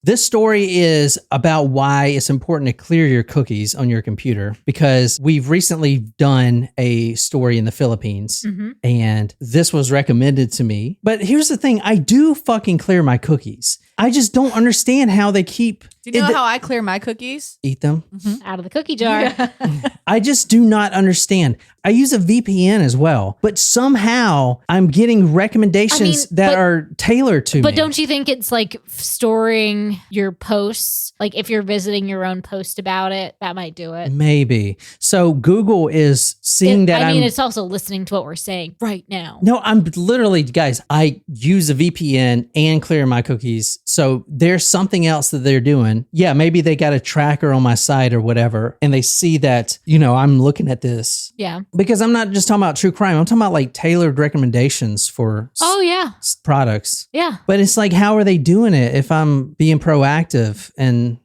This story is about why it's important to clear your cookies on your computer, because we've recently done a story in the Philippines and this was recommended to me. But here's the thing. I do fucking clear my cookies. I just don't understand how they keep... Do you know how I clear my cookies? Eat them? Out of the cookie jar. Yeah. I just do not understand. I use a VPN as well, but somehow I'm getting recommendations that are tailored to me. But don't you think it's like storing your posts? Like if you're visiting your own post about it, that might do it. Maybe. So Google is seeing that I mean, it's also listening to what we're saying right now. No, I'm literally, guys, I use a VPN and clear my cookies. So there's something else that they're doing. Yeah, maybe they got a tracker on my site or whatever, and they see that, I'm looking at this. Yeah. Because I'm not just talking about true crime. I'm talking about like tailored recommendations for products. Yeah. But it's like, how are they doing it if I'm being proactive? And,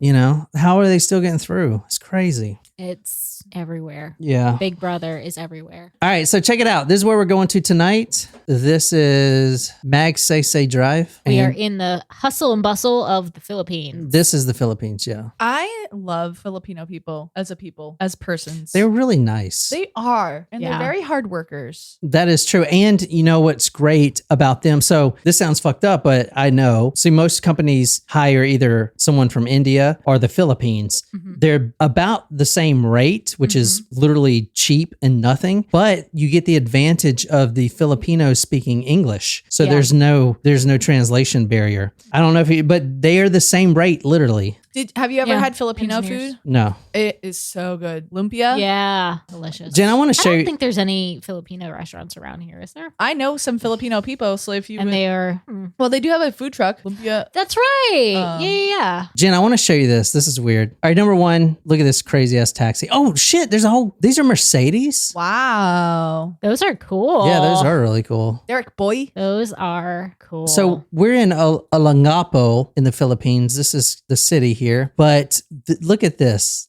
how are they still getting through? It's crazy. It's everywhere. Yeah. Big Brother is everywhere. All right, so check it out. This is where we're going to tonight. This is Magsaysay Drive. We are in the hustle and bustle of the Philippines. This is the Philippines, yeah. I love Filipino people, as persons. They're really nice. They are. And they're very hard workers. That is true. And you know what's great about them? So this sounds fucked up, but I know. See, most companies hire either someone from India or the Philippines. They're about the same rate, which is literally cheap and nothing, but you get the advantage of the Filipinos speaking English. So there's no translation barrier. I don't know but they are the same rate, literally. Have you ever had Filipino food? No. It is so good. Lumpia? Yeah. Delicious. Jen, I want to show you. I don't think there's any Filipino restaurants around here, is there? I know some Filipino people, so if you... And they are... Well, they do have a food truck. Lumpia. That's right. Yeah. Jen, I want to show you this. This is weird. All right, number one, look at this crazy ass taxi. Oh shit, these are Mercedes? Wow. Those are cool. Yeah, those are really cool. Derek boy. Those are cool. So we're in Olongapo in the Philippines. This is the city here, but look at this.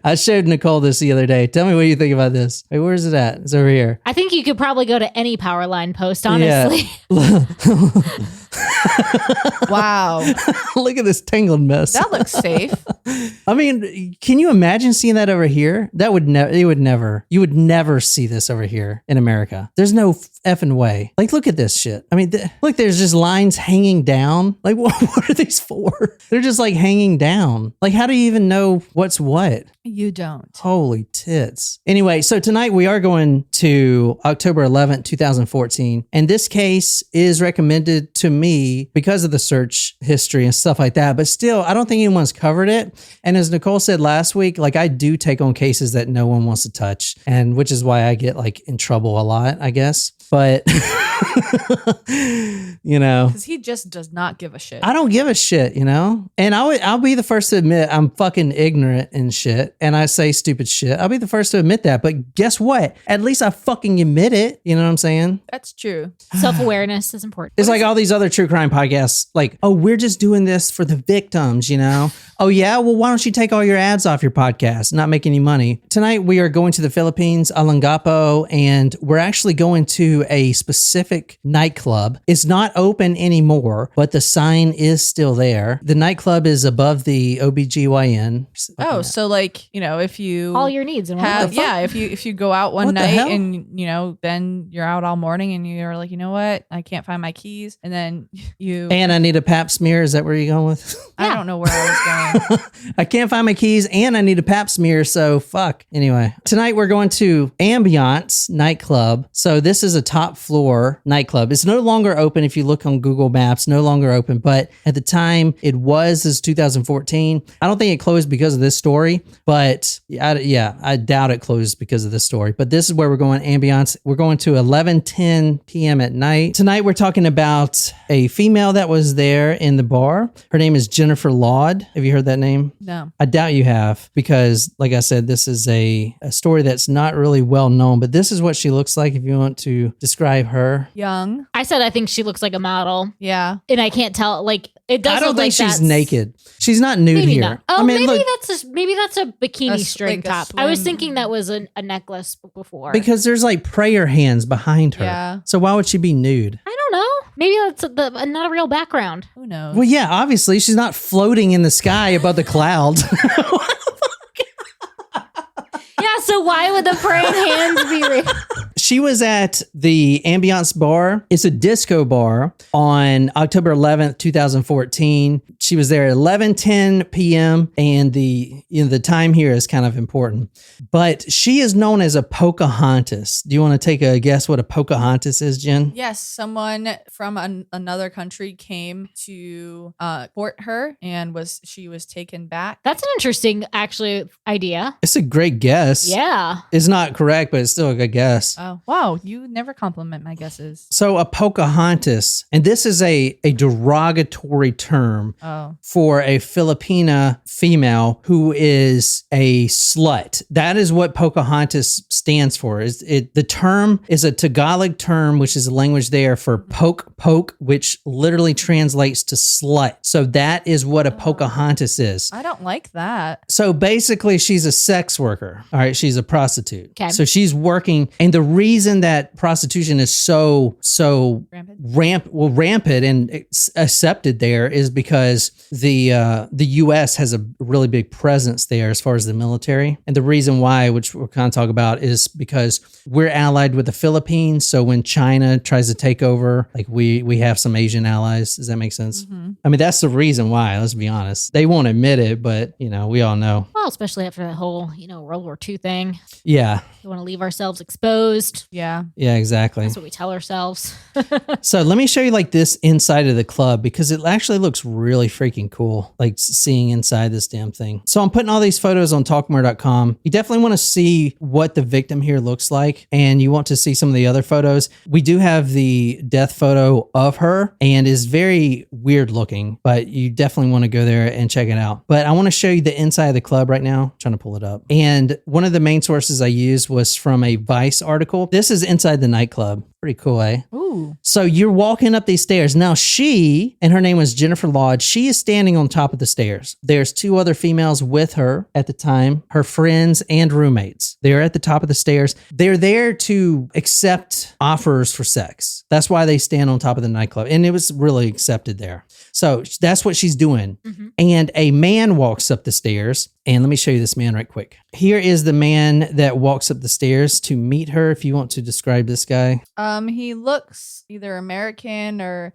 I showed Nicole this the other day. Tell me what you think about this. Wait, where is it at? It's over here. I think you could probably go to any power line post, honestly. Yeah. Wow. Look at this tangled mess. That looks safe. I mean, can you imagine seeing that over here? That would you would never see this over here in America. There's no effing way. Like, look at this shit. I mean, look, there's just lines hanging down. Like, what are these for? They're just like hanging down. Like, how do you even know what's what? You don't. Holy tits. Anyway, so tonight we are going to October 11th, 2014. And this case is recommended to me because of the search history and stuff like that. But still, I don't think anyone's covered it. And as Nicole said last week, like, I do take on cases that no one wants to touch. And which is why I get like in trouble a lot, I guess. But because he just does not give a shit. I don't give a shit, and I'll be the first to admit I'm fucking ignorant and shit, and I say stupid shit. I'll be the first to admit that, but guess what? At least I fucking admit it. You know what I'm saying? That's true. Self-awareness is important. It's like all these other true crime podcasts, like, oh, we're just doing this for the victims, Oh yeah, well, why don't you take all your ads off your podcast, not make any money? Tonight we are going to the Philippines, Olongapo, and we're actually going to a specific nightclub. It's not open anymore, but the sign is still there. The nightclub is above the OBGYN. Oh, so like, if you all your needs and if you go out one night and then you're out all morning and you're like, you know what, I can't find my keys, and then and I need a pap smear. Is that where you're going with? I don't know where I was going. I can't find my keys and I need a pap smear, so fuck. Anyway, tonight we're going to Ambiance nightclub. So this is a top floor nightclub. It's no longer open. If you look on Google Maps, no longer open, but at the time it was 2014. I don't think it closed because of this story, but I doubt it closed because of this story. But this is where we're going, Ambiance. We're going to 11:10 p.m. at night. Tonight we're talking about a female that was there in the bar. Her name is Jennifer Laude. Have you heard that name? No. I doubt you have, because like I said, this is a story that's not really well known, but this is what she looks like if you want to describe her. Young. I said I think she looks like a model. Yeah. And I can't tell, like, it doesn't. I don't think she's naked. She's not nude maybe here. Not. Oh, I mean, maybe that's a bikini string like top. I was thinking that was a necklace before. Because there's like prayer hands behind her. Yeah. So why would she be nude? I don't know. Maybe that's not a real background. Who knows? Well, yeah, obviously she's not floating in the sky above the clouds. Yeah, so why would the praying hands be real? She was at the Ambiance Bar. It's a disco bar on October 11th, 2014. She was there at 11:10 p.m. and the time here is kind of important. But she is known as a Pocahontas. Do you want to take a guess what a Pocahontas is, Jen? Yes, someone from another country came to court her, and she was taken back. That's an interesting, actually, idea. It's a great guess. Yeah. It's not correct, but it's still a good guess. Oh, wow. You never compliment my guesses. So a Pocahontas, and this is a derogatory term for a Filipina female who is a slut. That is what Pocahontas stands for. The term is a Tagalog term, which is a language there for poke, which literally translates to slut. So that is what a Pocahontas is. I don't like that. So basically, she's a sex worker. All right, she's a prostitute. Okay. So she's working, and the reason that prostitution is so rampant and accepted there is because the U.S. has a really big presence there as far as the military, and the reason why, which we'll kind of talk about, is because we're allied with the Philippines. So when China tries to take over, like we have some Asian allies. Does that make sense? Mm-hmm. I mean, that's the reason why. Let's be honest. They won't admit it, but we all know. Well, especially after that whole, World War II thing. Yeah. We want to leave ourselves exposed. Yeah. Yeah, exactly. That's what we tell ourselves. So let me show you like this inside of the club because it actually looks really freaking cool, like seeing inside this damn thing. So I'm putting all these photos on talkmore.com. You definitely want to see what the victim here looks like, and you want to see some of the other photos. We do have the death photo of her, and is very weird looking, but you definitely want to go there and check it out. But I want to show you the inside of the club right now. I'm trying to pull it up. And one of the main sources I used was from a Vice article. This is inside the nightclub. Pretty cool, eh? Ooh. So you're walking up these stairs. Now she, and her name was Jennifer Laude, she is standing on top of the stairs. There's two other females with her at the time, her friends and roommates. They're at the top of the stairs. They're there to accept offers for sex. That's why they stand on top of the nightclub. And it was really accepted there. So that's what she's doing. Mm-hmm. And a man walks up the stairs. And let me show you this man right quick. Here is the man that walks up the stairs to meet her. If you want to describe this guy. He looks either American or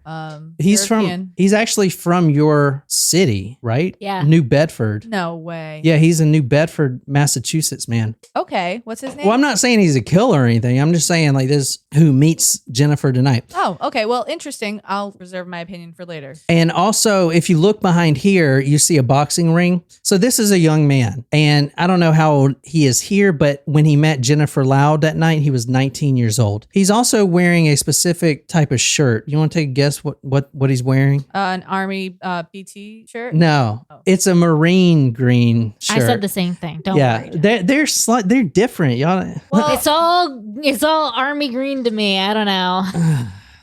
European. He's actually from your city, right? Yeah. New Bedford. No way. Yeah, he's a New Bedford, Massachusetts man. Okay. What's his name? Well, I'm not saying he's a killer or anything. I'm just saying like this who meets Jennifer tonight. Oh, okay. Well, interesting. I'll reserve my opinion for later. And also, if you look behind here, you see a boxing ring. So this is a young man. And I don't know how old he is here, but when he met Jennifer Laude that night, he was 19 years old. He's also wearing a specific type of shirt. You want to take a guess what he's wearing? An Army PT shirt? No, it's a marine green shirt. I said the same thing. Don't worry. They're different, y'all. Well, it's all army green to me. I don't know.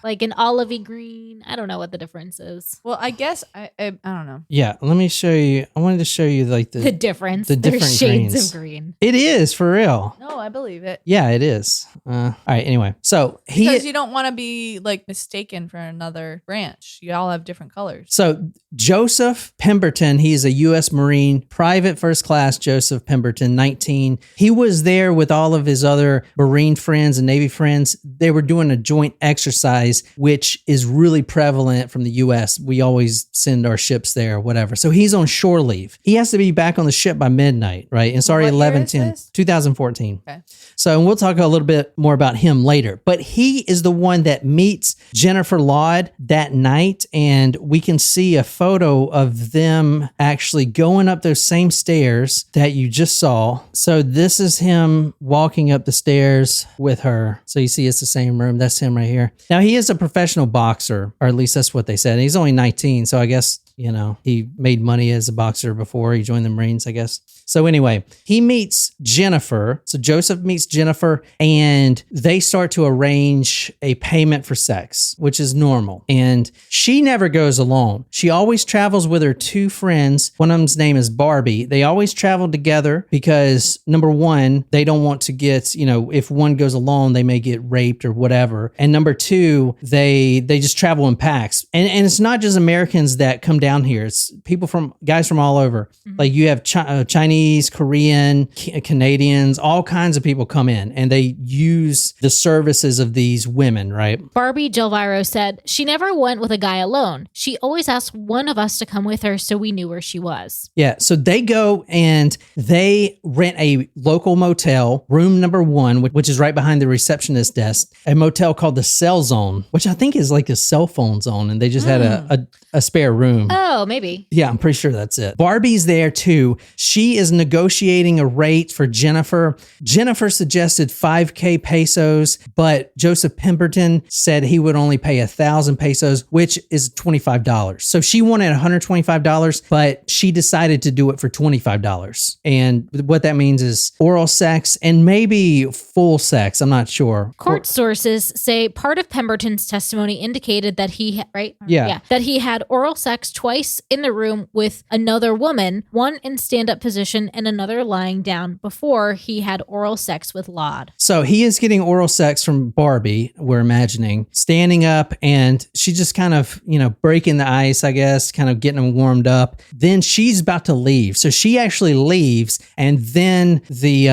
Like an olivey green. I don't know what the difference is. Well, I guess I don't know. Yeah, let me show you. I wanted to show you like the difference. The different There's shades greens. of green. It is for real. No, I believe it. Yeah, it is. All right. Anyway, so because you don't want to be like mistaken for another branch. You all have different colors. So Joseph Pemberton, he's a U.S. Marine, private first class. Joseph Pemberton, 19. He was there with all of his other Marine friends and Navy friends. They were doing a joint exercise, which is really prevalent from the U.S. We always send our ships there, whatever. So he's on shore leave. He has to be back on the ship by midnight, right? And it's already 11:10, 2014. Okay. So, and we'll talk a little bit more about him later. But he is the one that meets Jennifer Laude that night, and we can see a photo of them actually going up those same stairs that you just saw. So this is him walking up the stairs with her. So you see it's the same room. That's him right here. Now he is a professional boxer, or at least that's what they said. He's only 19, so I guess you know, he made money as a boxer before he joined the Marines, I guess. So anyway, he meets Jennifer. So Joseph meets Jennifer and they start to arrange a payment for sex, which is normal. And she never goes alone. She always travels with her two friends. One of them's name is Barbie. They always travel together because number one, they don't want to get, you know, if one goes alone, they may get raped or whatever. And number two, they just travel in packs. And it's not just Americans that come down here. It's people guys from all over. Mm-hmm. Like you have Chinese, Korean, Canadians, all kinds of people come in and they use the services of these women, right? Barbie Gilviro said, she never went with a guy alone. She always asked one of us to come with her so we knew where she was. Yeah, so they go and they rent a local motel, room number 1, which is right behind the receptionist desk, a motel called the Cell Zone, which I think is like a cell phone zone, and they just had a spare room. Oh, maybe. Yeah, I'm pretty sure that's it. Barbie's there too. She is negotiating a rate for Jennifer. Jennifer suggested 5K pesos, but Joseph Pemberton said he would only pay 1,000 pesos, which is $25. So she wanted $125, but she decided to do it for $25. And what that means is oral sex and maybe full sex. I'm not sure. Court sources say part of Pemberton's testimony indicated that he, that he had oral sex twice in the room with another woman, one in stand-up position and another lying down, before he had oral sex with Laude. So he is getting oral sex from Barbie, we're imagining, standing up, and she's just kind of, you know, breaking the ice, I guess, kind of getting him warmed up. Then she's about to leave. So she actually leaves, and then the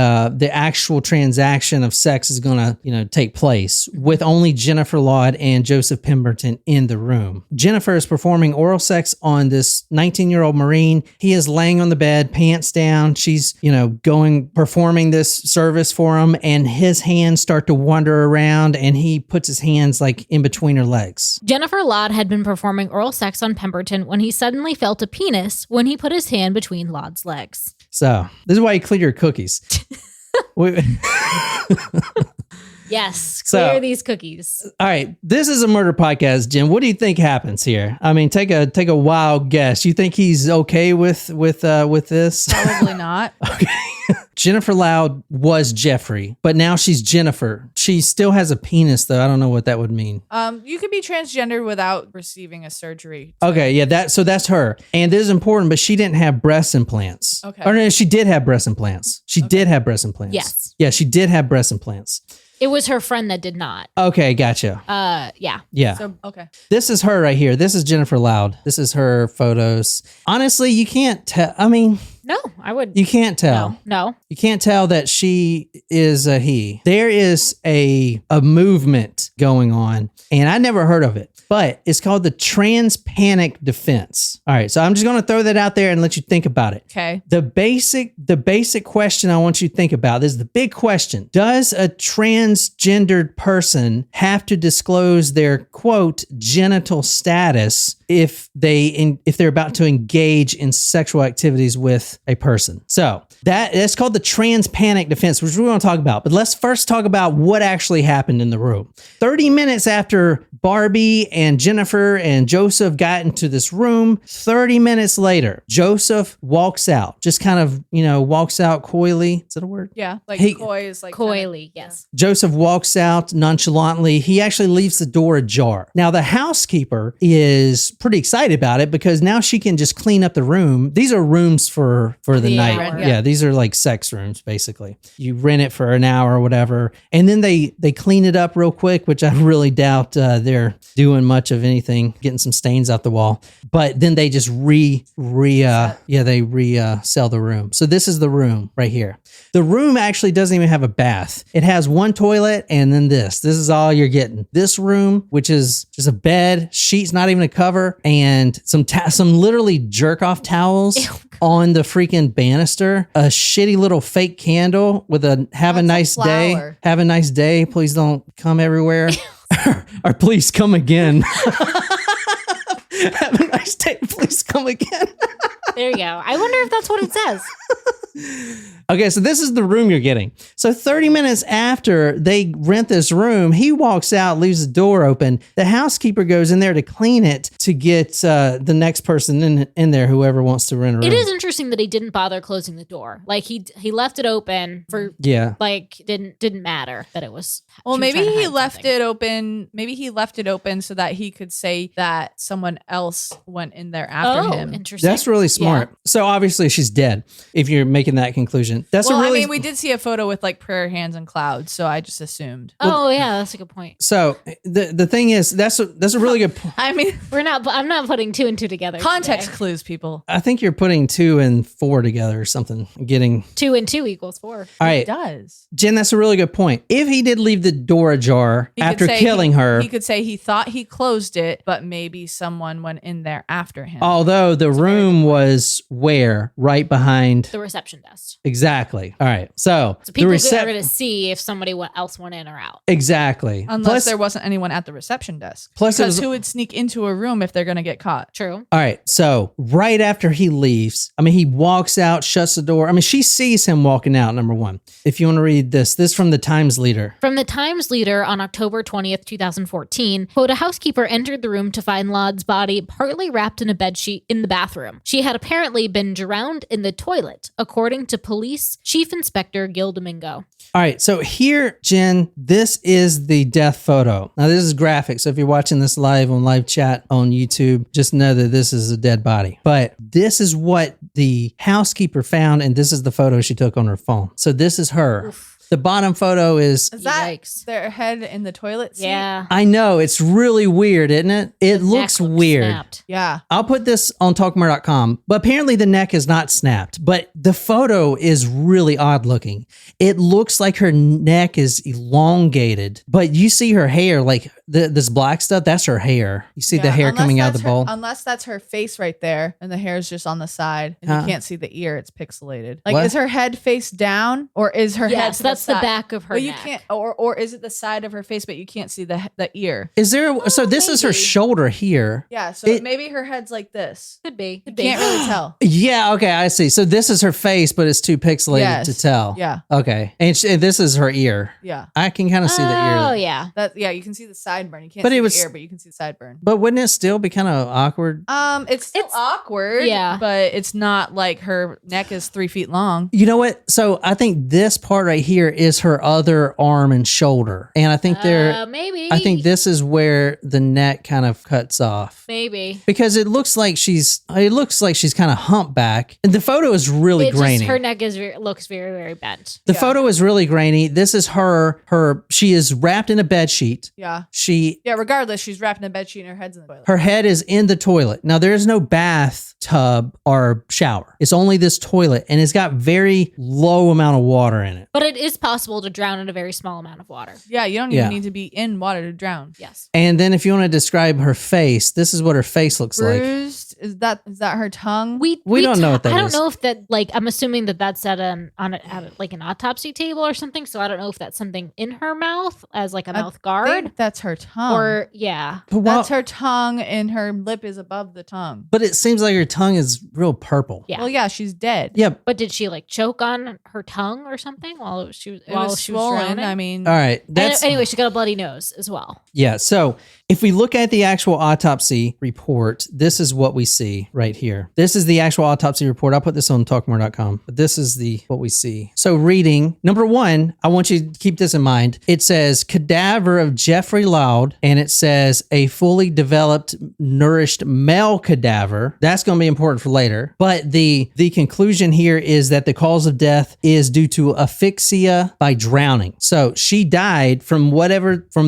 actual transaction of sex is going to, you know, take place with only Jennifer Laude and Joseph Pemberton in the room. Jennifer is performing oral sex on this 19-year-old Marine. He is laying on the bed, pants down. She's, you know, performing this service for him, and his hands start to wander around, and he puts his hands like in between her legs. Jennifer Laude had been performing oral sex on Pemberton when he suddenly felt a penis when he put his hand between Laude's legs. So this is why you clear your cookies. Yes, clear these cookies. All right, this is a murder podcast, Jim. What do you think happens here? I mean, take a wild guess. You think he's okay with this? Probably not. Okay. Jennifer Laude was Jeffrey, but now she's Jennifer. She still has a penis, though. I don't know what that would mean. You could be transgender without receiving a surgery. Okay, yeah, that's her. And this is important, but she didn't have breast implants. Okay. Or no, she did have breast implants. She did have breast implants. Yes. Yeah, she did have breast implants. It was her friend that did not. Okay, gotcha. Yeah. Yeah. So, okay. This is her right here. This is Jennifer Laude. This is her photos. Honestly, you can't tell. I mean... No, I would. You can't tell. No. You can't tell that she is a he. There is a movement going on, and I never heard of it, but it's called the trans-panic defense. All right, so I'm just going to throw that out there and let you think about it. Okay. The basic question I want you to think about, this is the big question. Does a transgendered person have to disclose their, quote, genital status if they're about to engage in sexual activities with a person? So that's called the trans-panic defense, which we want to talk about. But let's first talk about what actually happened in the room. 30 minutes after Barbie and Jennifer and Joseph got into this room, 30 minutes later, Joseph walks out, just kind of, you know, walks out coyly. Is that a word? Yeah, like coy is like... Coyly, yes. Joseph walks out nonchalantly. He actually leaves the door ajar. Now, the housekeeper is pretty excited about it because now she can just clean up the room. These are rooms for the night. Yeah, these are like sex rooms, basically. You rent it for an hour or whatever, and then they clean it up real quick, which I really doubt they're doing much of anything, getting some stains out the wall. But then they just resell the room. So this is the room right here. The room actually doesn't even have a bath. It has one toilet and then this. This is all you're getting. This room, which is just a bed, sheets, not even a cover, and some literally jerk off towels on the freaking banister. A shitty little fake candle with a have a nice day. Have a nice day. Please don't come everywhere. Or please come again. Have a nice day. Please come again. There you go. I wonder if that's what it says. Okay, so this is the room you're getting. So 30 minutes after they rent this room, he walks out, leaves the door open. The housekeeper goes in there to clean it to get the next person in there, whoever wants to rent a room. It is interesting that he didn't bother closing the door. Like he left it open for like didn't matter that it was. Well, maybe he left it open. Maybe he left it open so that he could say that someone else went in there after him. Interesting. That's really smart. Yeah. So obviously she's dead. If you're making that conclusion, I mean, we did see a photo with like prayer hands and clouds, so I just assumed. Yeah, that's a good point. So the thing is, that's a really good point. I mean, I'm not putting 2 and 2 together. Context today. clues, people. I think you're putting 2 and 4 together or something. Getting 2 and 2 equals 4. All right, it does. Jen, that's a really good point. If he did leave the door ajar after killing her, he could say he thought he closed it, but maybe someone went in there after him. Although the room was right behind the reception desk. Exactly. All right. So people are going to see if somebody else went in or out. Exactly. Unless there wasn't anyone at the reception desk. Because who would sneak into a room if they're going to get caught? True. All right. So right after he leaves, I mean, he walks out, shuts the door. I mean, she sees him walking out, number one. If you want to read this is from the Times Leader. From the Times Leader on October 20th, 2014, quote, a housekeeper entered the room to find Laude's body partly wrapped in a bedsheet in the bathroom. She had apparently been drowned in the toilet, according to Police Chief Inspector Gil Domingo. All right, so here, Jen, this is the death photo. Now, this is graphic, so if you're watching this live on live chat on YouTube, just know that this is a dead body. But this is what the housekeeper found, and this is the photo she took on her phone. So this is her. Oof. The bottom photo is that their head in the toilet seat? Yeah. I know. It's really weird, isn't it? It looks weird. Snapped. Yeah. I'll put this on talkmore.com, but apparently the neck is not snapped, but the photo is really odd looking. It looks like her neck is elongated, but you see her hair, like this black stuff, that's her hair. You see the hair coming out of the bowl? Unless that's her face right there and the hair is just on the side and you can't see the ear, it's pixelated. Like, is her head face down or is her head to that's the back of her neck. You can't, or is it the side of her face, but you can't see the ear? Is there? So this is her shoulder here. Yeah. So maybe her head's like this. Could be. You can't really tell. Yeah. Okay. I see. So this is her face, but it's too pixelated to tell. Yeah. Okay. And this is her ear. Yeah. I can kind of see the ear. Oh yeah. You can see the sideburn. You can't see the ear, but you can see the sideburn. But wouldn't it still be kind of awkward? It's awkward. Yeah. But it's not like her neck is 3 feet long. You know what? So I think this part right here is her other arm and shoulder. And I think maybe. I think this is where the neck kind of cuts off. Maybe. Because it looks like she's kind of humpback. And the photo is really grainy. Her neck looks very, very bent. The photo is really grainy. This is she is wrapped in a bed sheet. Yeah. Regardless, she's wrapped in a bed sheet and her head's in the toilet. Her head is in the toilet. Now there is no bathtub or shower. It's only this toilet and it's got very low amount of water in it. But it is possible to drown in a very small amount of water. Yeah, you don't even need to be in water to drown. Yes. And then if you want to describe her face, this is what her face looks bruised. Is that her tongue? We don't know what that is. I don't know if that, like, I'm assuming that's at an autopsy table or something. So I don't know if that's something in her mouth as like a mouth guard. I think that's her tongue. Or that's her tongue and her lip is above the tongue. But it seems like her tongue is real purple. Yeah. Well, yeah, she's dead. Yeah. But did she like choke on her tongue or something while she was swollen? drowning? I mean, all right. Anyway, she got a bloody nose as well. Yeah. So if we look at the actual autopsy report, this is what we see right here. This is the actual autopsy report. I'll put this on talkmore.com, but this is what we see. So reading, number one, I want you to keep this in mind. It says cadaver of Jeffrey Laude, and it says a fully developed, nourished male cadaver. That's going to be important for later. But the conclusion here is that the cause of death is due to asphyxia by drowning. So she died from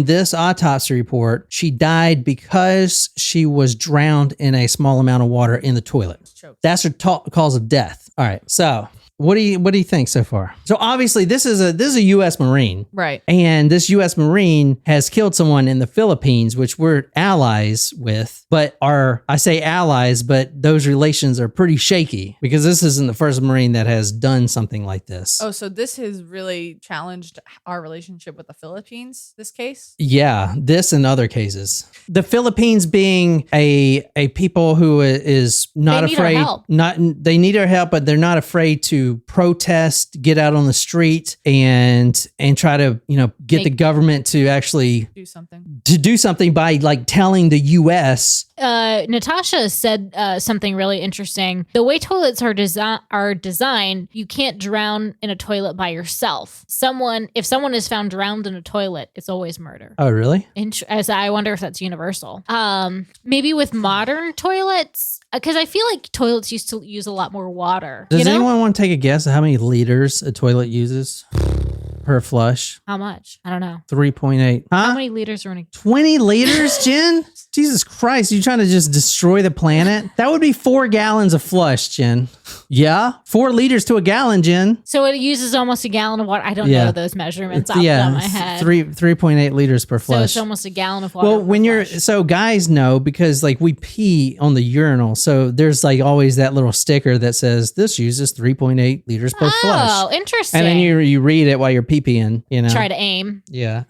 this autopsy report. She died because she was drowned in a small amount of water in the toilet. That's her cause of death. All right. So what do you think so far? So obviously this is a U.S. Marine. Right. And this U.S. Marine has killed someone in the Philippines, which we're allies with, but I say allies, but those relations are pretty shaky because this isn't the first Marine that has done something like this. Oh, so this has really challenged our relationship with the Philippines, this case? Yeah, this and other cases. The Philippines being a people who is not afraid, they need our help, but they're not afraid to to protest, get out on the street and try to, get the government to actually do something by like telling the US. Natasha said something really interesting. The way toilets are designed, you can't drown in a toilet by yourself. If someone is found drowned in a toilet, it's always murder. Oh, really? I wonder if that's universal. Maybe with modern toilets, because I feel like toilets used to use a lot more water. Does anyone want to take a guess at how many liters a toilet uses per flush? How much? I don't know. 3.8. Huh? How many liters are in a 20 liters, Jen? Jesus Christ, you trying to just destroy the planet? That would be 4 gallons of flush, Jen. Yeah, 4 liters to a gallon, Jen. So it uses almost a gallon of water. I don't know those measurements off the top of my head. 3.8 liters per flush. So it's almost a gallon of water. Well, when so guys know, because like we pee on the urinal, so there's like always that little sticker that says this uses 3.8 liters per flush. Oh, interesting. And then you read it while you're pee-peeing, Try to aim. Yeah.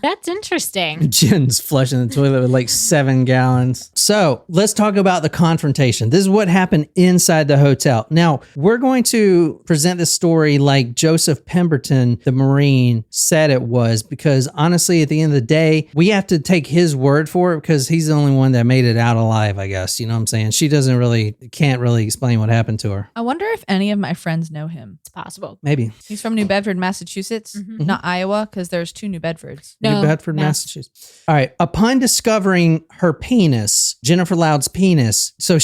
That's interesting. Jen's flushing the toilet with like 7 gallons. So let's talk about the confrontation. This is what happened inside the hotel. Now, we're going to present this story like Joseph Pemberton, the Marine, said it was, because honestly, at the end of the day, we have to take his word for it because he's the only one that made it out alive, I guess. You know what I'm saying? She can't really explain what happened to her. I wonder if any of my friends know him. It's possible. Maybe. He's from New Bedford, Massachusetts, not Iowa, because there's 2 New Bedfords. New Bedford, Massachusetts. All right. Upon discovering her penis, Jennifer Laude's penis, so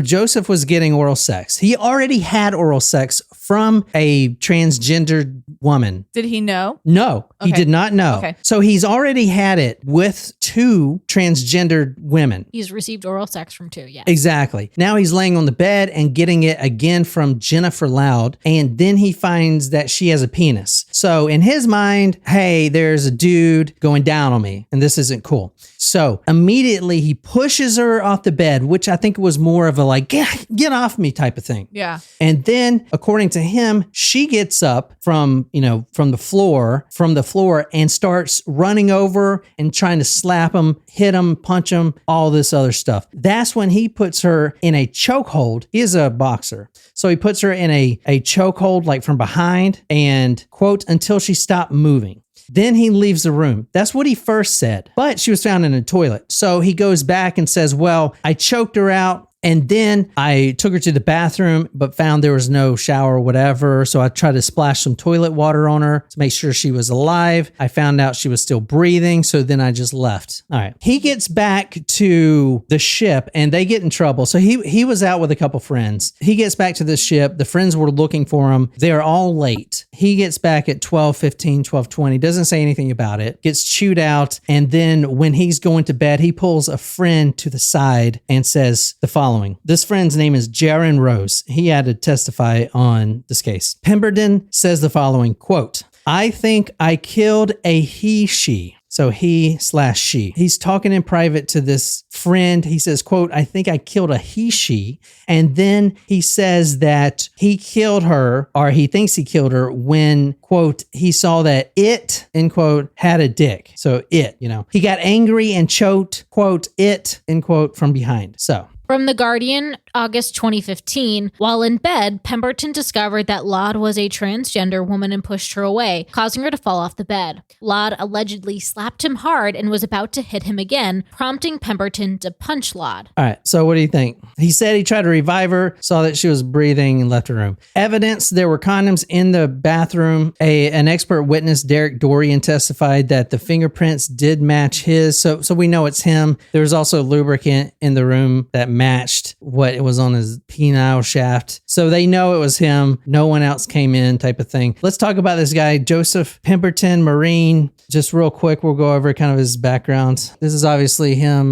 Joseph was getting oral sex. He already had oral sex from a transgendered woman. Did he know? No, he did not know. Okay. So he's already had it with 2 transgendered women. He's received oral sex from 2, yeah. Exactly. Now he's laying on the bed and getting it again from Jennifer Laude, and then he finds that she has a penis. So in his mind, hey, there's a dude going down on me, and this isn't cool. So immediately he pushes her off the bed, which I think was more of a like, get off me type of thing. Yeah. And then according to him, she gets up from the floor and starts running over and trying to slap him, hit him, punch him, all this other stuff. That's when he puts her in a chokehold. He is a boxer. So he puts her in a chokehold like from behind and quote, until she stopped moving. Then he leaves the room. That's what he first said. But she was found in a toilet. So he goes back and says, well, I choked her out. And then I took her to the bathroom, but found there was no shower or whatever. So I tried to splash some toilet water on her to make sure she was alive. I found out she was still breathing. So then I just left. All right. He gets back to the ship and they get in trouble. So he was out with a couple friends. He gets back to the ship. The friends were looking for him. They're all late. He gets back at 12:15, 12:20. Doesn't say anything about it. Gets chewed out. And then when he's going to bed, he pulls a friend to the side and says the following. This friend's name is Jaron Rose. He had to testify on this case. Pemberton says the following, quote, I think I killed a he/she. So he/she. He's talking in private to this friend. He says, quote, I think I killed a he/she. And then he says that he killed her, or he thinks he killed her when, quote, he saw that it, end quote, had a dick. So it, he got angry and choked, quote, it, end quote, from behind. So. From The Guardian, August 2015, while in bed, Pemberton discovered that Laude was a transgender woman and pushed her away, causing her to fall off the bed. Laude allegedly slapped him hard and was about to hit him again, prompting Pemberton to punch Laude. All right, so what do you think? He said he tried to revive her, saw that she was breathing, and left the room. Evidence, there were condoms in the bathroom. An expert witness, Derek Dorian, testified that the fingerprints did match his, so we know it's him. There was also lubricant in the room that matched what it was on his penile shaft. So they know it was him. No one else came in type of thing. Let's talk about this guy, Joseph Pemberton, Marine. Just real quick, we'll go over kind of his background. This is obviously him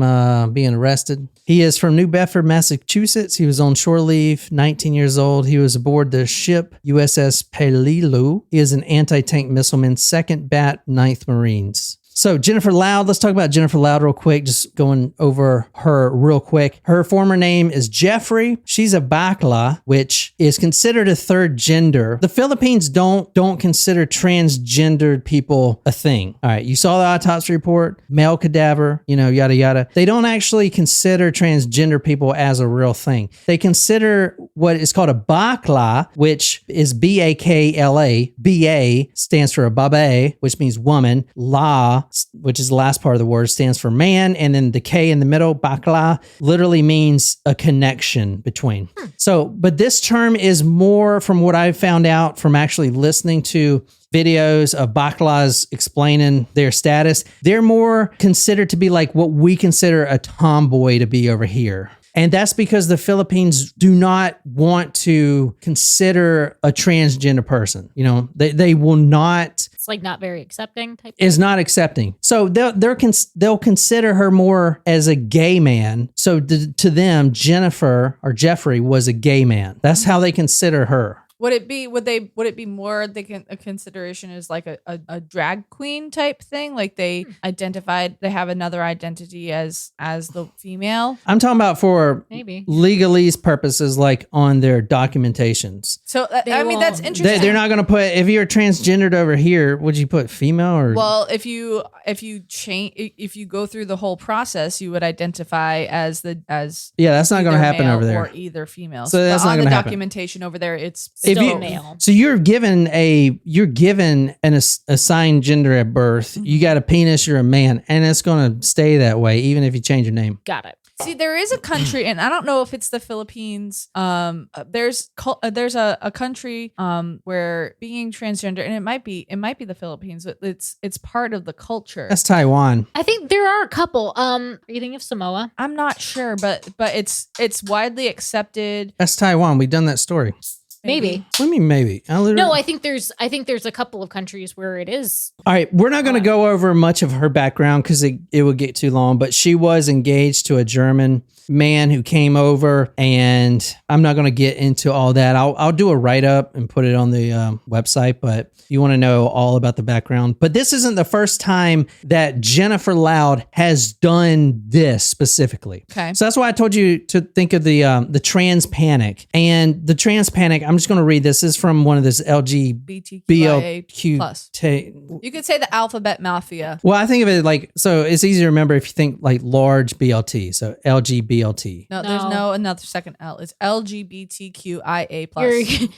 being arrested. He is from New Bedford, Massachusetts. He was on shore leave, 19 years old. He was aboard the ship USS Peleliu. He is an anti-tank missileman, 2nd Bat, 9th Marines. So Jennifer Laude, let's talk about Jennifer Laude real quick, just going over her real quick. Her former name is Jeffrey. She's a bakla, which is considered a third gender. The Philippines don't consider transgendered people a thing. All right, you saw the autopsy report, male cadaver, yada, yada. They don't actually consider transgender people as a real thing. They consider what is called a bakla, which is B-A-K-L-A. B-A stands for a babe, which means woman. La, which is the last part of the word, stands for man. And then the K in the middle, bakla, literally means a connection between. So, but this term is more from what I found out from actually listening to videos of baklas explaining their status. They're more considered to be like what we consider a tomboy to be over here. And that's because the Philippines do not want to consider a transgender person. You know, they will not. It's like not very accepting type. Is not accepting. So they'll consider her more as a gay man. So to them, Jennifer or Jeffrey was a gay man. That's how they consider her. Would it be more a consideration as like a drag queen type thing? Like they have another identity as the female? I'm talking about for maybe legalese purposes, like on their documentations. So that's interesting. They're not going to put, if you're transgendered over here, would you put female or? Well, if you go through the whole process, you would identify as yeah, that's not going to happen over there, or either female. So that's not going to happen. On the documentation over there, it's still male. So you're given an assigned gender at birth. Mm-hmm. You got a penis, you're a man, and it's going to stay that way even if you change your name. Got it. See, there is a country, and I don't know if it's the Philippines. There's a country where being transgender, and it might be the Philippines, but it's part of the culture. That's Taiwan. I think there are a couple. Are you thinking of Samoa? I'm not sure, but it's widely accepted. That's Taiwan. We've done that story. Maybe. What do you mean maybe? No, I think there's a couple of countries where it is. All right, we're not going to go over much of her background because it would get too long, but she was engaged to a German man who came over, and I'm not going to get into all that. I'll do a write-up and put it on the website, but you want to know all about the background. But this isn't the first time that Jennifer Laude has done this specifically. Okay. So that's why I told you to think of the trans panic. And the trans panic, I'm just going to read this. This is from one of this LGBTQ+. You could say the alphabet mafia. Well, I think of it like, so it's easy to remember if you think like large BLT. So LGBLT. No, there's no another second L. It's LGBTQIA+.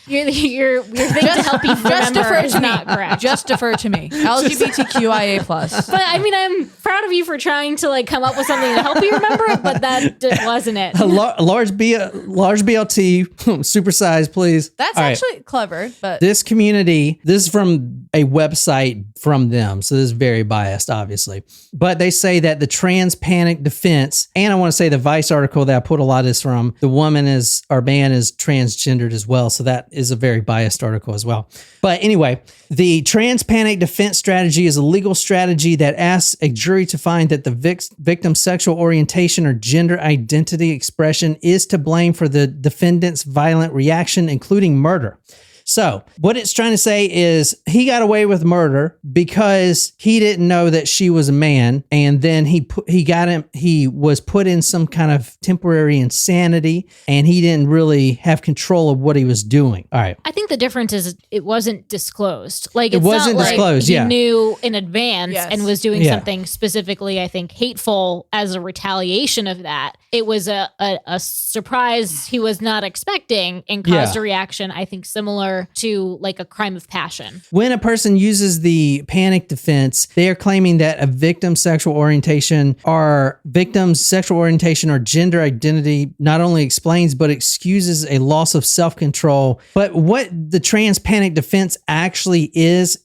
You're thinking to help you remember is not correct. Just defer to me. LGBTQIA+. But I mean, I'm proud of you for trying to like come up with something to help you remember it, but that wasn't it. Large BLT, supersize, please. That's actually clever. But this community, this is from a website from them, so this is very biased, obviously. But they say that the trans panic defense, and I want to say the Vice article that I put a lot of this from, the woman is, our man is transgendered as well, so that is a very biased article as well. But anyway, the trans panic defense strategy is a legal strategy that asks a jury to find that the victim's sexual orientation or gender identity expression is to blame for the defendant's violent reaction, including murder. So what it's trying to say is he got away with murder because he didn't know that she was a man, and then he was put in some kind of temporary insanity, and he didn't really have control of what he was doing. All right. I think the difference is it wasn't disclosed. Like it wasn't disclosed. He knew in advance and was doing something specifically, I think, hateful as a retaliation of that. It was a surprise he was not expecting and caused a reaction, I think, similar to like a crime of passion. When a person uses the panic defense, they are claiming that a victim's sexual orientation or gender identity not only explains but excuses a loss of self-control. But what the trans panic defense actually is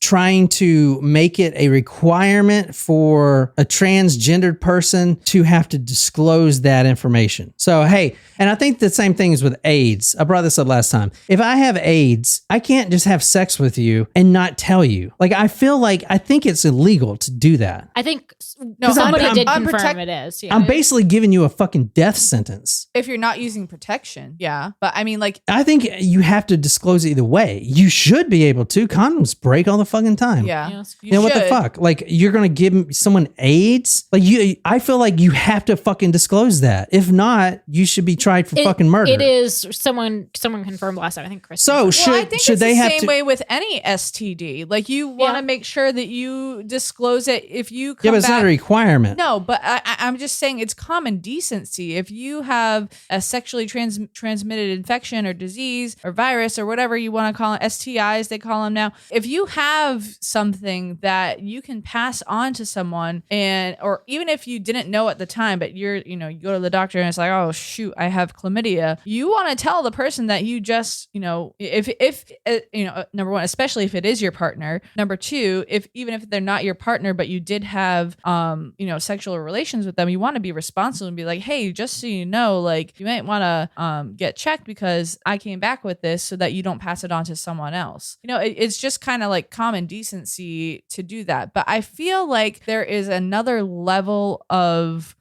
trying to make it a requirement for a transgendered person to have to disclose that information. So, hey, and I think the same thing is with AIDS. I brought this up last time. If I have AIDS, I can't just have sex with you and not tell you. Like, I think it's illegal to do that. I think somebody did confirm it is. Yeah. I'm basically giving you a fucking death sentence. If you're not using protection. Yeah. But I mean, like, I think you have to disclose it either way. You should be able to. Condoms break all the fucking time. Yeah. You know what the fuck? Like, you're going to give someone AIDS? Like, I feel like you have to fucking disclose that. If not, you should be tried for fucking murder. It is someone confirmed last time. I think Chris. So I should think should it's they the have same to? way with any STD. Like you want to make sure that you disclose it if you come Yeah, but it's back. not a requirement. No, but I'm just saying it's common decency. If you have a sexually transmitted infection or disease or virus or whatever you want to call it, STIs they call them now. If you have something that you can pass on to someone, or even if you didn't know at the time, but you go to the doctor and it's like, oh shoot, I have chlamydia. You want to tell the person that you just, if number one, especially if it is your partner. Number two, even if they're not your partner, but you did have, sexual relations with them, you want to be responsible and be like, hey, just so you know, like you might want to get checked because I came back with this so that you don't pass it on to someone else. It's just kind of like common decency to do that. But I feel like there is another level of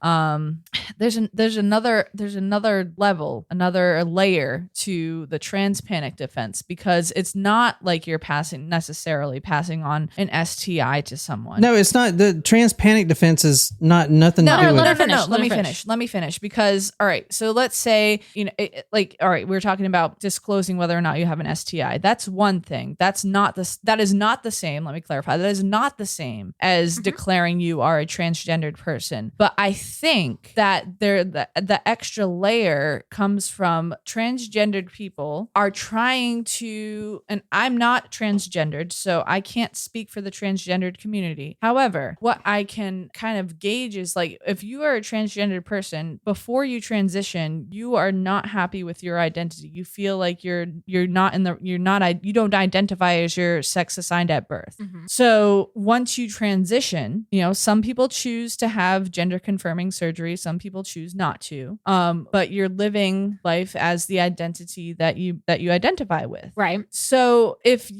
there's another level, another layer to the trans panic defense, because it's not like you're necessarily passing on an STI to someone. No, it's not. The trans panic defense is nothing to do with it. No. Let me finish. Because, all right, so let's say, all right, we're talking about disclosing whether or not you have an STI. That's one thing. That is not the same. Let me clarify. That is not the same as declaring you are a transgendered person. But I think that the extra layer comes from transgendered people are trying to, and I'm not transgendered, so I can't speak for the transgendered community. However, what I can kind of gauge is like, if you are a transgendered person, before you transition, you are not happy with your identity. You feel like you don't identify as your sex assigned at birth. So once you transition, some people choose to have gender confirming surgery. Some people choose not to. But you're living life as the identity that you identify with. Right. So if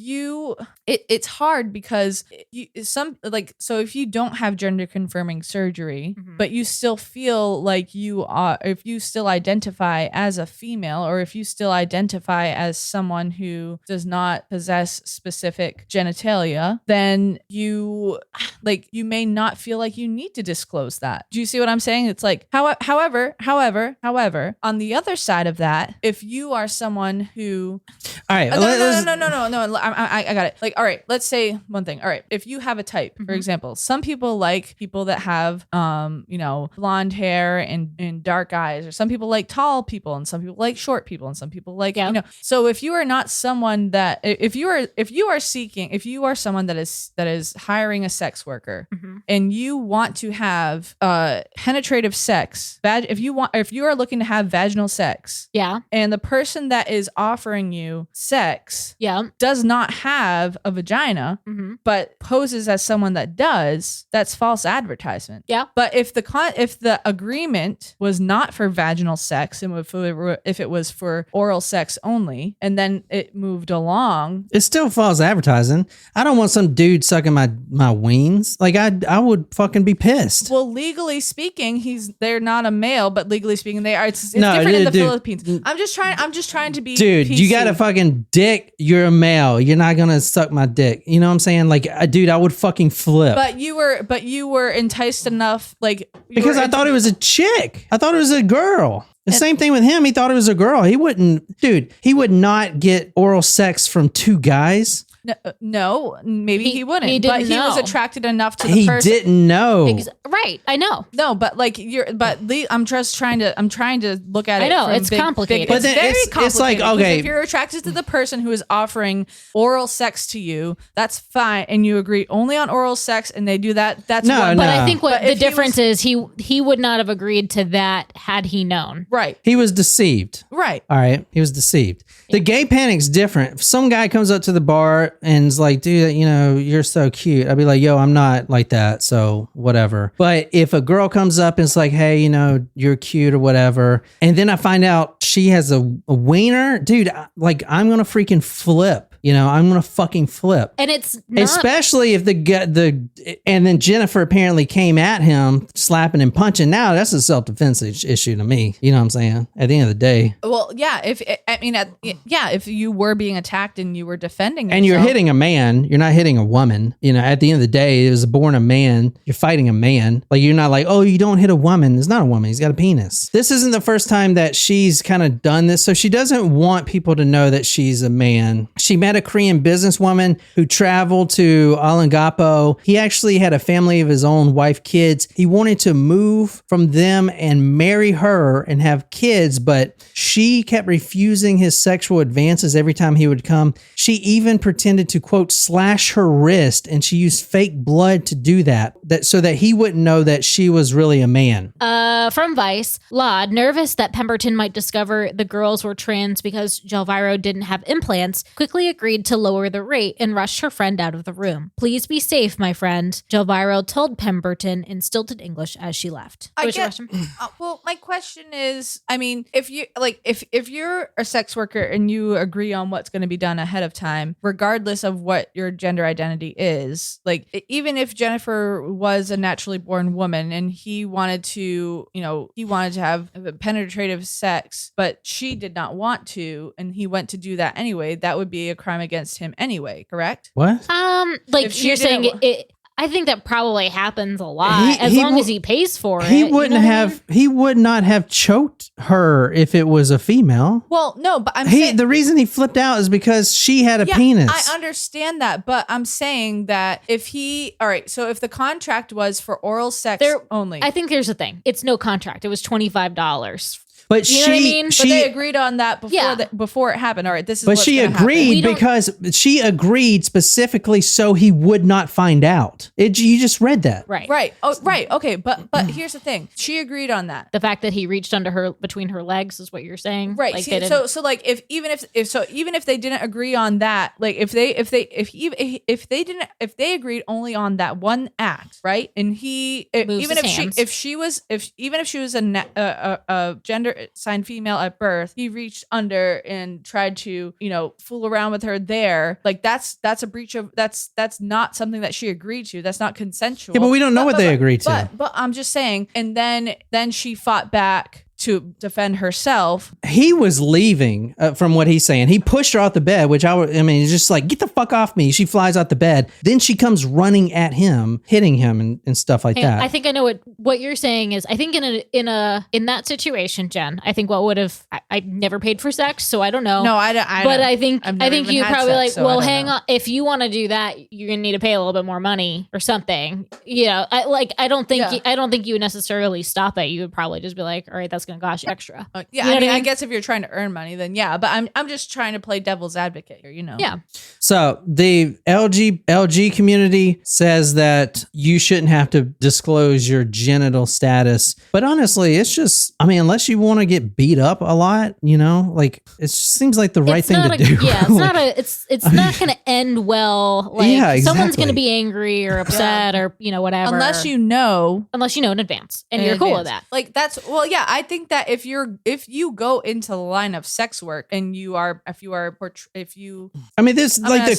it's hard because if you don't have gender confirming surgery, but you still feel like you are, if you still identify as a female, or if you still identify as someone who does not possess specific genitalia, then you may not feel like you need to disclose that. Do you see what I'm saying? It's like, however, on the other side of that, if you are someone who, all right, no, I got it. Like, all right, let's say one thing. All right, if you have a type, for example, some people like people that have, blonde hair and dark eyes, or some people like tall people, and some people like short people, and some people like, so if you are not someone that, if you are someone that is hiring a sex worker, and you want to have penetrative sex, if you are looking to have vaginal sex, and the person that is offering you sex does not have a vagina, but poses as someone that does, that's false advertisement. But if the agreement was not for vaginal sex, and if it was for oral sex only, and then it moved along, it's still false advertising. I don't want some dude sucking my wings. Like I would fucking be pissed. Well, legally speaking, they're not a male, but legally speaking, they are. It's different in the Philippines. I'm just trying to be. Dude, PC. You got a fucking dick. You're a male. You're not gonna suck my dick. You know what I'm saying? Like, dude, I would fucking flip. But you were enticed enough, because I thought it was a chick. I thought it was a girl. The same thing with him. He thought it was a girl. He would not get oral sex from two guys. No, maybe he wouldn't. He didn't but he know. was attracted enough to the person. He didn't know. Right, I know. No, but I'm just trying to look at it. I know it's complicated. But then it's complicated. It's like, okay, if you're attracted to the person who is offering oral sex to you, that's fine, and you agree only on oral sex, and they do that. That's one. But I think the difference is he would not have agreed to that had he known. Right. He was deceived. Right. All right. He was deceived. The gay panic's different. If some guy comes up to the bar and is like, dude, you're so cute, I'd be like, yo, I'm not like that, so whatever. But if a girl comes up and it's like, hey, you're cute or whatever, and then I find out she has a wiener, dude, I'm gonna freaking flip. I'm going to fucking flip. And it's not, especially if and then Jennifer apparently came at him, slapping and punching. Now that's a self-defense issue to me. You know what I'm saying? At the end of the day. Well, yeah. If you were being attacked and you were defending yourself. And you're hitting a man, you're not hitting a woman. At the end of the day, it was born a man. You're fighting a man. Like, you're not like, oh, you don't hit a woman. It's not a woman. He's got a penis. This isn't the first time that she's kind of done this. So she doesn't want people to know that she's a man. She met a Korean businesswoman who traveled to Olongapo. He actually had a family of his own, wife, kids. He wanted to move from them and marry her and have kids, but she kept refusing his sexual advances every time he would come. She even pretended to, quote, slash her wrist, and she used fake blood to do that so that he wouldn't know that she was really a man. From Vice, Laude, nervous that Pemberton might discover the girls were trans because Jelviro didn't have implants, quickly agreed to lower the rate and rushed her friend out of the room. Please be safe, my friend, Jelviro told Pemberton in stilted English as she left. Well, my question is, if you if you're a sex worker and you agree on what's going to be done ahead of time, regardless of what your gender identity is, like even if Jennifer was a naturally born woman and he wanted to have penetrative sex, but she did not want to, and he went to do that anyway, that would be a crime against him anyway, correct? What? You're saying it. I think that probably happens a lot as long as he pays for it. He would not have choked her if it was a female. Well, no, but I'm saying the reason he flipped out is because she had a penis. I understand that, but I'm saying that if the contract was for oral sex only. I think here's the thing. It's no contract. It was $25. But you know what I mean? But they agreed on that before it happened. All right, this is. But she agreed because she agreed specifically so he would not find out. You just read that, right? Right. Oh, right. Okay. But here's the thing. She agreed on that. The fact that he reached under her between her legs is what you're saying, right? Like so like even if they didn't agree on that, like if they agreed only on that one act, right? And even if she was a gender signed female at birth, he reached under and tried to fool around with her there, like that's a breach of that's not something that she agreed to. That's not consensual. Yeah, but we don't know what they agreed to. But I'm just saying, and then she fought back to defend herself. He was leaving from what he's saying. He pushed her out the bed, which it's just like, get the fuck off me. She flies out the bed. Then she comes running at him, hitting him and stuff like that. I think I know what you're saying is, I think in that situation, Jen, I think what would have, I never paid for sex, so I don't know. No, I but I think you probably sex, so hang on. If you want to do that, you're gonna need to pay a little bit more money or something. I don't think you would necessarily stop it. You would probably just be like, all right, that's gonna cost you extra. I guess if you're trying to earn money, then yeah. But I'm just trying to play devil's advocate here, Yeah. So the LG community says that you shouldn't have to disclose your genital status. But honestly, it's just, unless you want to get beat up a lot, it just seems like the right thing to do. Yeah, it's not going to end well. Like, someone's going to be angry or upset or whatever. Unless you know in advance and you're cool with that. Like I think that if you go into the line of sex work and the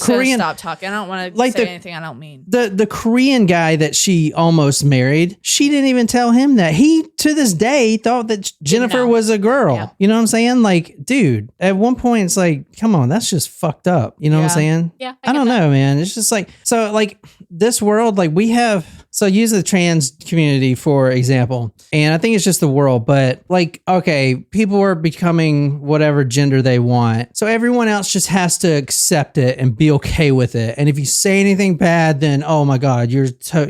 Korean, stop talking. I don't want to say anything I don't mean. The Korean guy that she almost married, she didn't even tell him that. He to this day thought that Jennifer was a girl. Yeah. You know what I'm saying? Like, dude, at one point it's like, come on, that's just fucked up. You know what I'm saying? Yeah. I don't know, man. It's just like, so like this world, like we have. So use the trans community, for example, and I think it's just the world, but like, okay, people are becoming whatever gender they want. So everyone else just has to accept it and be okay with it. And if you say anything bad, then, oh my God, you just have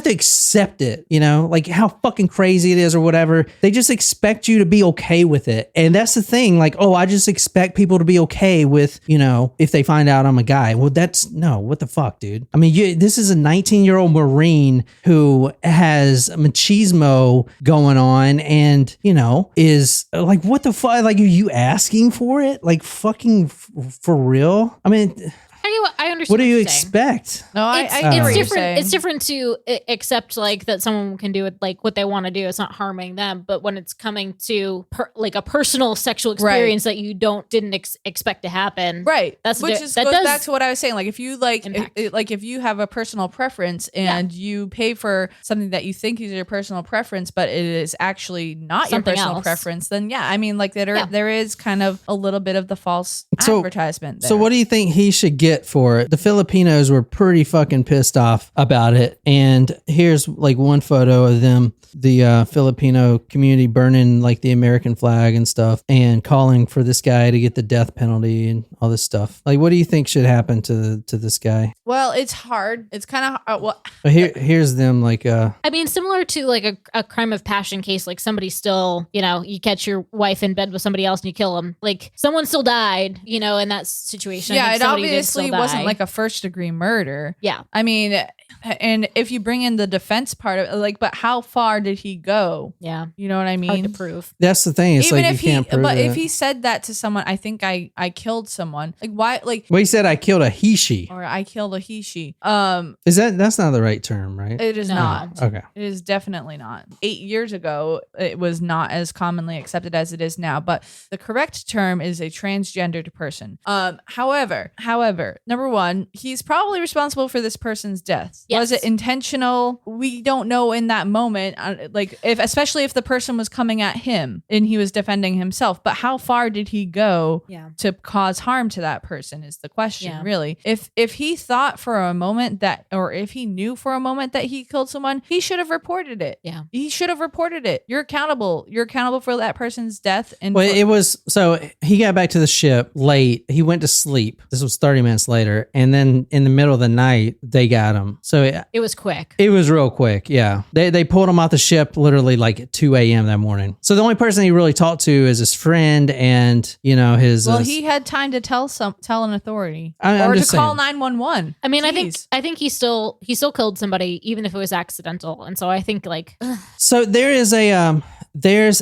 to accept it, like how fucking crazy it is or whatever. They just expect you to be okay with it. And that's the thing. Like, oh, I just expect people to be okay with, if they find out I'm a guy. Well, what the fuck, dude? This is a 19-year-old Marine who has machismo going on and, is like, what the fuck? Like, are you asking for it? Like, fucking for real? I understand. What do you you're saying. expect? No, I It's, get what it's you're different. saying. It's different to accept like that someone can do it like what they want to do. It's not harming them, but when it's coming to like a personal sexual experience that you didn't expect to happen, right? That's Which that goes does back to what I was saying. Like if you impact. if you have a personal preference and you pay for something that you think is your personal preference, but it is actually not Something your personal else. preference, then I mean, like there is kind of a little bit of the false advertisement there. So what do you think he should get for it? The Filipinos were pretty fucking pissed off about it. And here's like one photo of them, the Filipino community burning like the American flag and stuff and calling for this guy to get the death penalty and all this stuff. Like, what do you think should happen to this guy? Well, it's hard. It's kind of But here's them like I mean, similar to like a crime of passion case, like somebody still, you catch your wife in bed with somebody else and you kill them. Like someone still died, in that situation. Yeah, it somebody did obviously still wasn't die. like a first degree murder. Yeah. I mean, and if you bring in the defense part of it, like, but how far did he go? Yeah. You know what I mean? Hard to prove. that's the thing. It's Even like if you can't prove but it. if he said that to someone, I think I killed someone. Like why? Like Well, he said I killed a he/she. or I killed a he she. That's not the right term, right? It is No. not. Okay. It is definitely not. 8 years ago, it was not as commonly accepted as it is now. But the correct term is a transgendered person. However, number one, he's probably responsible for this person's death. Yes. Was it intentional? We don't know in that moment. Especially if the person was coming at him and he was defending himself. But how far did he go to cause harm to that person? Is the question, really. If he thought for a moment that, or if he knew for a moment that he killed someone, he should have reported it. Yeah. He should have reported it. You're accountable. You're accountable for that person's death. And Well, it was so he got back to the ship late. He went to sleep. This was 30 minutes later. And then in the middle of the night, they got him. So It was quick. it was real quick. Yeah. They pulled him off the ship literally like at 2 a.m. that morning. So the only person he really talked to is his friend and, his. well, he had time to tell an authority I'm or to just call saying. 911. I mean, Jeez. I think he still killed somebody, even if it was accidental. And so I think like, So there's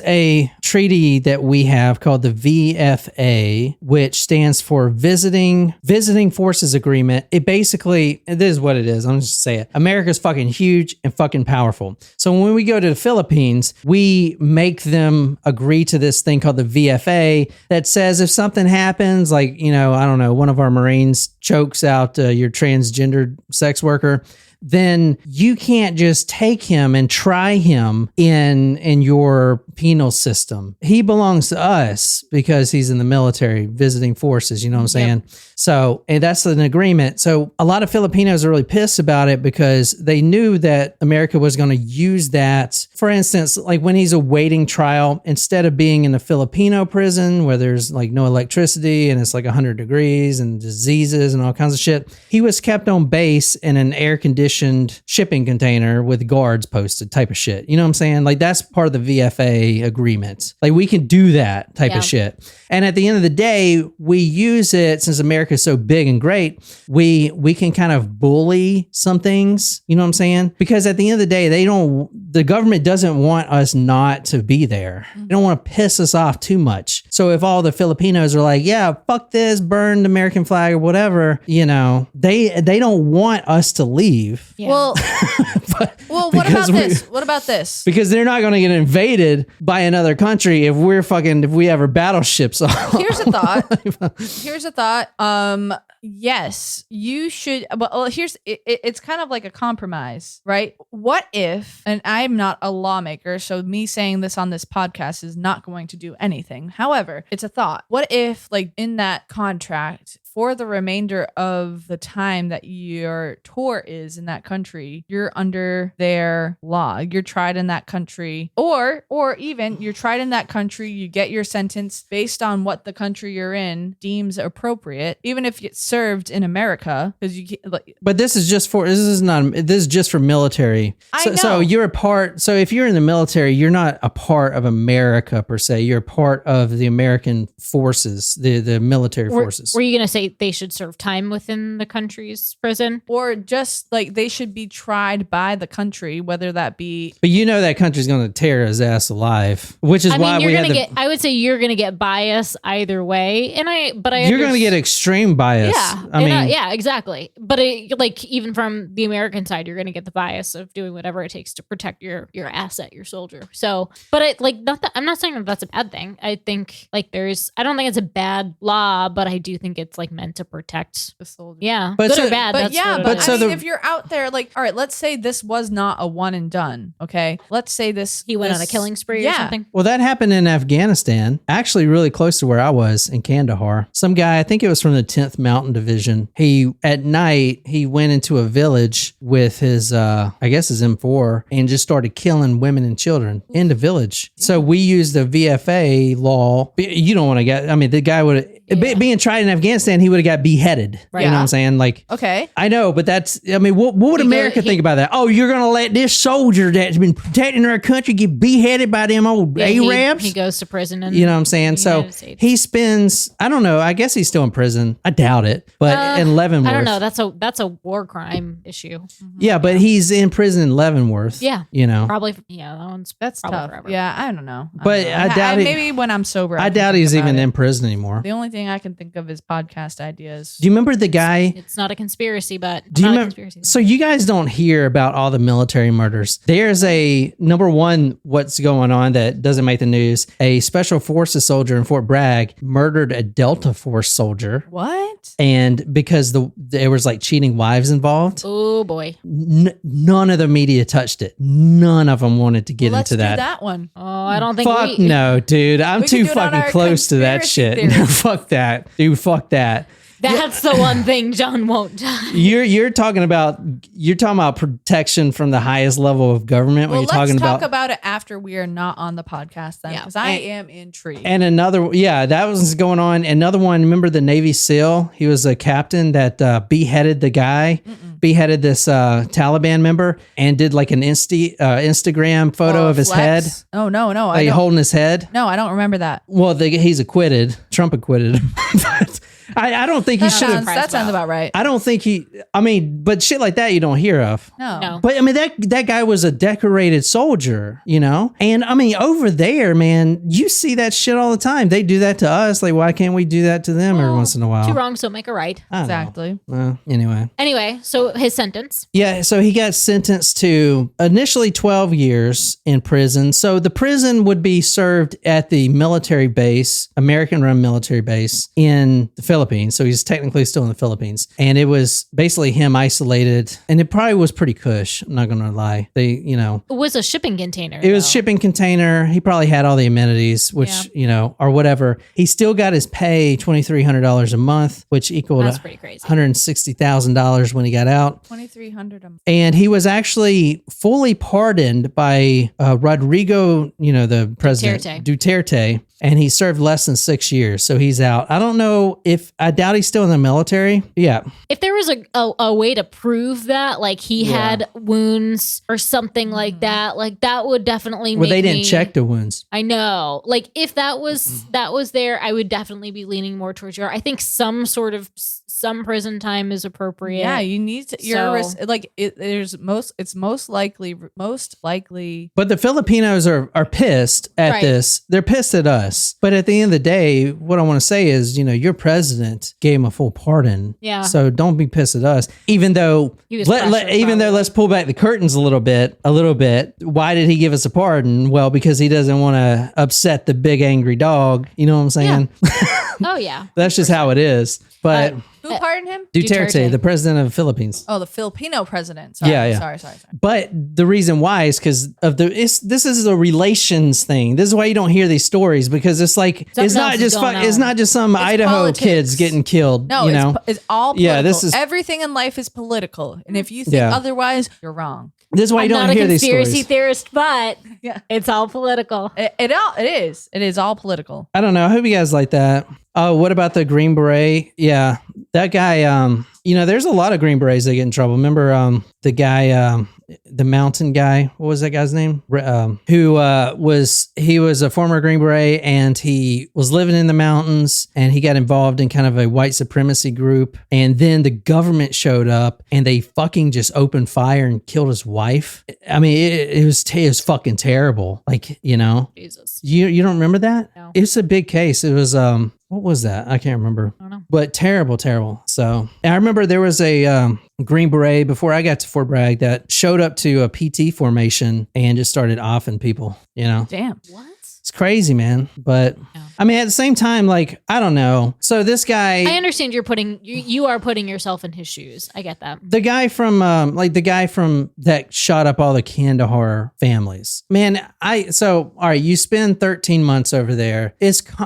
a treaty that we have called the VFA, which stands for Visiting Forces Agreement. It basically, this is what it is. I'm just saying it. America's fucking huge and fucking powerful. So when we go to the Philippines, we make them agree to this thing called the VFA that says if something happens, like, I don't know, one of our Marines chokes out your transgendered sex worker, then you can't just take him and try him in your penal system. He belongs to us because he's in the military visiting forces, you know what I'm saying? So, and that's an agreement. So a lot of Filipinos are really pissed about it because they knew that America was going to use that. For instance, like when he's awaiting trial, instead of being in a Filipino prison where there's like no electricity and it's like 100 degrees and diseases and all kinds of shit, he was kept on base in an air-conditioned shipping container with guards posted type of shit. You know what I'm saying? Like that's part of the VFA agreement. Like we can do that type of shit. And at the end of the day, we use it since America is so big and great. We can kind of bully some things. You know what I'm saying? Because at the end of the day, the government doesn't want us not to be there. They don't want to piss us off too much. So if all the Filipinos are like, yeah, fuck this, burn the American flag or whatever, they don't want us to leave. yeah. Well, what about this? What about this? Because they're not going to get invaded by another country if we have our battleships on. Here's a thought. Yes, you should. Well, it's kind of like a compromise, right? What if, and I'm not a lawmaker, so me saying this on this podcast is not going to do anything. However, it's a thought. What if, like, in that contract, for the remainder of the time that your tour is in that country, you're under their law. You're tried in that country, or even you're tried in that country. You get your sentence based on what the country you're in deems appropriate, even if it's served in America, because you. But this is just for military. I know. So you're a part. So if you're in the military, you're not a part of America per se. You're a part of the American forces, the military forces. Were you going to say they should serve time within the country's prison. Or just like they should be tried by the country, whether that be. But that country's going to tear his ass alive, which is why we had I would say you're going to get bias either way. You're going to get extreme bias. Yeah. I mean, yeah, exactly. But even from the American side, you're going to get the bias of doing whatever it takes to protect your asset, your soldier. So, but I'm not saying that that's a bad thing. I think I don't think it's a bad law, but I do think it's like meant to protect the soldier. Yeah. But good or bad. But that's if you're out there, like, all right, let's say this was not a one and done. Okay. Let's say he went on a killing spree or something. Well, that happened in Afghanistan, actually really close to where I was in Kandahar. Some guy, I think it was from the 10th Mountain Division. At night, he went into a village with his M4 and just started killing women and children in the village. So we used the VFA law. You don't want to get, the guy would being tried in Afghanistan, he would have got beheaded. Right. You know what I'm saying? Like, okay. I know, but what would America think about that? Oh, you're going to let this soldier that's been protecting our country get beheaded by them old Arabs? He goes to prison. You know what I'm saying? So he spends, I don't know, I guess he's still in prison. I doubt it. But in Leavenworth. I don't know. That's a war crime issue. Mm-hmm. Yeah, but he's in prison in Leavenworth. Yeah. You know. Probably, that's tough. Forever. Yeah, I don't know. But I doubt maybe when I'm sober. I doubt he's even in prison anymore. The only thing I can think of is podcast ideas. Do you remember the guy? It's not a conspiracy, but so you guys don't hear about all the military murders. There's number one, what's going on that doesn't make the news. A special forces soldier in Fort Bragg murdered a Delta Force soldier. What? And because there was like cheating wives involved. Oh boy. None of the media touched it. None of them wanted to get into that. Let's do that one. Oh, I don't think Fuck no, dude. I'm too fucking close to that shit. No, fuck that. Dude, fuck that. That's the one thing John won't do. You're talking about protection from the highest level of government when you're talking about. Let's talk about it after we are not on the podcast then, because I am intrigued. And that was going on. Another one, remember the Navy SEAL? He was a captain that beheaded the guy, beheaded this Taliban member, and did like an Instagram photo of his head. Oh no, like holding his head. No, I don't remember that. Well, he's acquitted. Trump acquitted him. I don't think he should have. That sounds about right. I don't think but shit like that you don't hear of. No. But that guy was a decorated soldier, you know? And over there, man, you see that shit all the time. They do that to us. Like, why can't we do that to them every once in a while? Two wrongs don't make a right. Exactly. Anyway, so his sentence. Yeah, so he got sentenced to initially 12 years in prison. So the prison would be served at the military base, American-run military base in the Philippines. So he's technically still in the Philippines. And it was basically him isolated. And it probably was pretty cush. I'm not going to lie. It was a shipping container. It was a shipping container. He probably had all the amenities, which, or whatever. He still got his pay, $2,300 a month, which equaled $160,000 when he got out. $2,300 a month. And he was actually fully pardoned by Rodrigo, the president, Duterte. And he served less than 6 years, so he's out. I don't know I doubt he's still in the military. Yeah. If there was a way to prove that, like he had wounds or something like that would definitely make they didn't check the wounds. I know. Like if that was there, I would definitely be leaning more towards I think some prison time is appropriate. Yeah, you need to. It's most likely. But the Filipinos are pissed at this. They're pissed at us. But at the end of the day, what I want to say is, your president gave him a full pardon. Yeah. So don't be pissed at us. Even though, let's pull back the curtains a little bit. Why did he give us a pardon? Well, because he doesn't want to upset the big angry dog. You know what I'm saying? Yeah. Oh yeah. That's just how it is. But who pardoned him? Duterte, the president of the Philippines. Oh, the Filipino president. Sorry, yeah. Sorry. But the reason why is because of this is a relations thing. This is why you don't hear these stories, because it's like it's not just some Idaho politics. Kids getting killed. No, it's all political. Yeah, everything in life is political, and if you think otherwise, you're wrong. This is why you don't hear these stories. I'm not a conspiracy theorist, but it's all political. It is. It is all political. I don't know. I hope you guys like that. Oh, what about the Green Beret? Yeah, that guy. There's a lot of Green Berets that get in trouble. Remember, the guy the mountain guy. What was that guy's name? He was a former Green Beret, and he was living in the mountains, and he got involved in kind of a white supremacy group. And then the government showed up, and they fucking just opened fire and killed his wife. I mean, it was fucking terrible. Like, you know, Jesus. You don't remember that? No. It's a big case. It was what was that? I can't remember. I don't know. But terrible. So I remember there was a Green Beret before I got to Fort Bragg that showed up to a PT formation and just started offing people, you know? Damn. What? It's crazy, man. But Yeah. I mean, at the same time, like, I don't know. So this guy, I understand you are putting yourself in his shoes. I get that. the guy from that shot up all the Kandahar families, man. All right, you spend 13 months over there.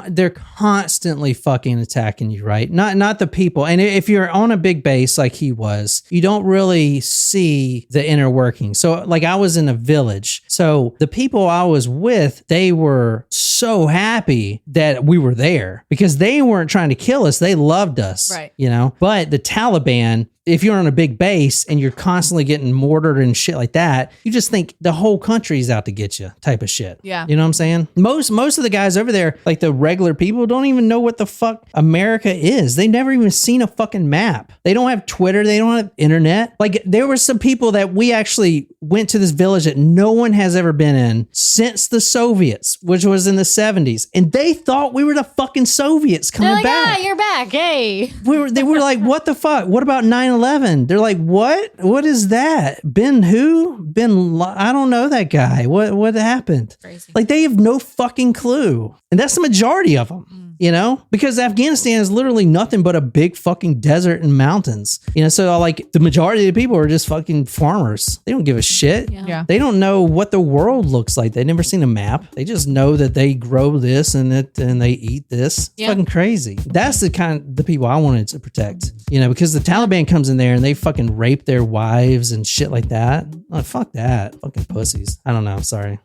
They're constantly fucking attacking you, right? Not the people. And if you're on a big base like he was, you don't really see the inner working. So like I was in a village. So the people I was with, they were so happy that we were there because they weren't trying to kill us. They loved us, Right. you know? But the Taliban, if you're on a big base and you're constantly getting mortared and shit like that, you just think the whole country's out to get you type of shit. Yeah. You know what I'm saying? Most of the guys over there, like the regular people, don't even know what the fuck America is. They never even seen a fucking map. They don't have Twitter. They don't have internet. Like there were some people that we actually went to this village that no one has ever been in since the Soviets, which was in the 70s. And they thought we were the fucking Soviets coming They're like, back. you're back. Hey. They were like, what the fuck? What about 9/11? They're like, what? What is that? I don't know that guy. What happened? Crazy. Like they have no fucking clue. And that's the majority of them, you know, because Afghanistan is literally nothing but a big fucking desert and mountains, you know? So like the majority of the people are just fucking farmers. They don't give a shit. Yeah. They don't know what the world looks like. They've never seen a map. They just know that they grow this and they eat this. It's Yeah. fucking crazy. That's the people I wanted to protect, you know, because the Taliban comes in there and they fucking rape their wives and shit like that. Oh, fuck that. Fucking pussies. I don't know. Sorry.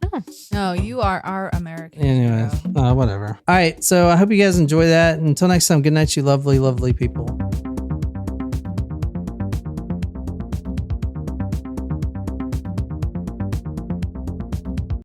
No, you are our American. Anyway, hero. whatever. All right. So I hope you guys enjoy that. Until next time, good night, you lovely, lovely people.